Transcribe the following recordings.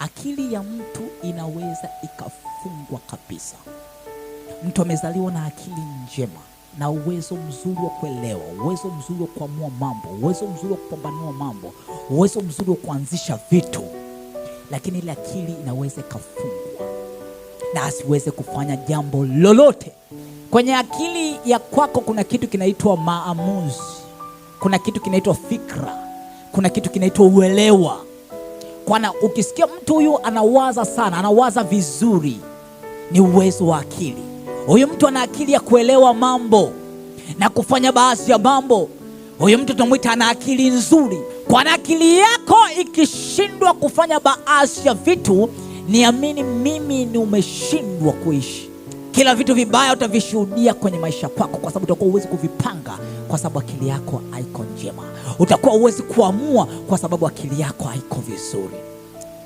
akili ya mtu inaweza ikafungwa kabisa. Mtu amezaliwa na akili njema na uwezo mzuri wa kuelewa, uwezo mzuri wa kuamua mambo, uwezo mzuri wa kupambanua mambo, uwezo mzuri wa kuanzisha vitu, lakini ile akili inaweza ikafungwa na asiweze kufanya jambo lolote. Kwenye akili ya kwako kuna kitu kinaitwa maamuzi, kuna kitu kinaitwa fikra, kuna kitu kinaitwa uelewa. Kwana ukisikia mtu huyu anawaza sana, anawaza vizuri, ni uwezo wa akili. Huyu mtu ana akili ya kuelewa mambo na kufanya baadhi ya mambo. Huyu mtu tunamwita ana akili nzuri. Kwa akili yako ikishindwa kufanya baadhi ya vitu, niamini mimi, ni umeshindwa kuishi. Kila vitu vibaya utavishuhudia kwenye maisha kwako, kwa sababu utakuwa uwezi kuvipanga, kwa sababu akili yako haiko njema. Utakuwa uwezi kuamua, kwa sababu akili yako haiko vizuri.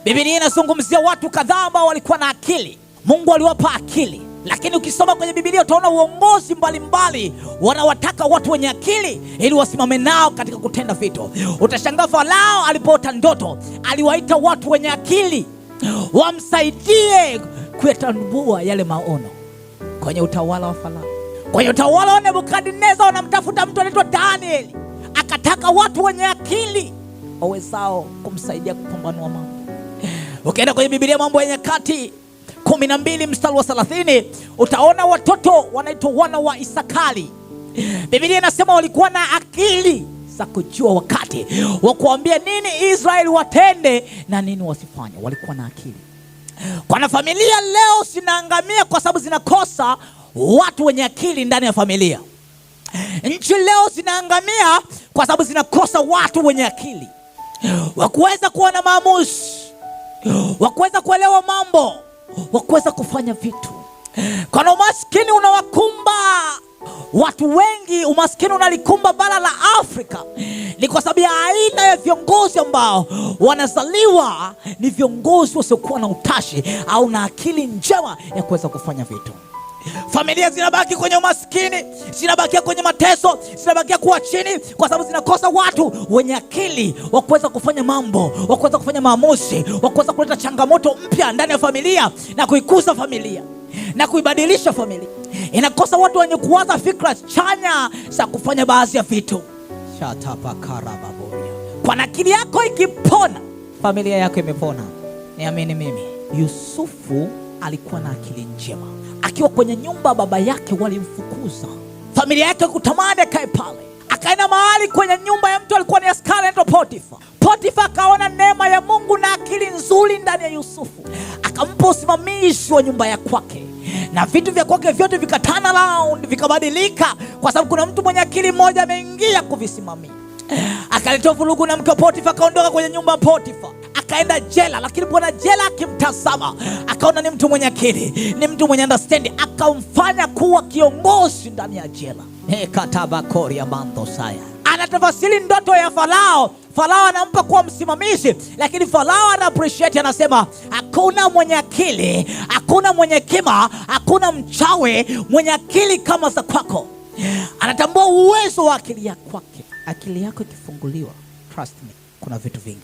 Biblia inazungumzia watu kadhaa ambao walikuwa na akili. Mungu aliwapa akili, lakini ukisoma kwenye Biblia utaona uongozi mbalimbali wanawataka watu wenye akili ili wasimame nao katika kutenda vitu. Utashangaa Farao alipoota ndoto, aliwaita watu wenye akili wamsaidie kuyatambua yale maono. Kwenye utawala wa Farao, kwenye utawala wa Nebukadneza, wanamtafuta mtu anaitwa Danieli, akataka watu wenye akili wawezao kumsaidia kupambanua mambo. Ukienda kwenye Biblia Mambo ya Nyakati 12 mstari wa 30, utaona watoto wanaitwa wana wa Isakari. Biblia inasema walikuwa na akili za kujua wakati wa kuambia nini Israeli watende na nini wasifanye. Walikuwa na akili. Kwa familia leo zinaangamia kwa sababu zinakosa watu wenye akili ndani ya familia. Nchi leo zinaangamia kwa sababu zinakosa watu wenye akili wa kuweza kuwa na maamuzi, wa kuweza kuelewa mambo, wa kuweza kufanya vitu. Kwa umaskini unawakumba watu wengi, umaskini unalikumba bara la Afrika, ni kwa sababu ya aina ya viongozi ambao wanazaliwa ni viongozi wasiokuwa na utashi au na akili njema ya kuweza kufanya vitu. Familia zinabaki kwenye umaskini, zinabakia kwenye mateso, zinabakia kuwa chini kwa sababu zinakosa watu wenye akili wa kuweza kufanya mambo, wa kuweza kufanya maamuzi, wa kuweza kuleta changamoto mpya ndani ya familia na kuikuza familia na kuibadilisha familia. Inakosa watu wenye kuwaza fikra chanya za kufanya baadhi ya vitu. Kwa akili yako ikipona, familia yako imepona. Niamini mimi, Yusufu alikuwa na akili njema. Akiwa kwenye nyumba baba yake walimfukuza, familia yake kutamani akae pale. Akaenda mahali kwenye nyumba ya mtu alikuwa ni askari anaitwa Potifa. Potifa akaona neema ya Mungu na akili nzuri ndani ya Yusufu, akampa usimamizi wa nyumba ya kwake, na vitu vya kwake vyote vikatana round, vikabadilika kwa sababu kuna mtu mwenye akili mmoja ameingia kuvisimamia. Akaleta vurugu na mke wa Potifa, akaondoka kwenye nyumba ya Potifa, akaenda jela. Lakini bwana jela akimtazama, akaona ni mtu mwenye akili, ni mtu mwenye understanding, akamfanya kuwa kiongozi ndani ya jela. Anatafasiri ndoto ya Farao. Farao anampa kuwa msimamizi, lakini Farao ana appreciate, anasema hakuna mwenye akili, hakuna mwenye hekima, hakuna mchawi mwenye akili kama za kwako. Anatambua uwezo wa akili ya kwake. Akili yako ikifunguliwa, trust me, kuna vitu vingi.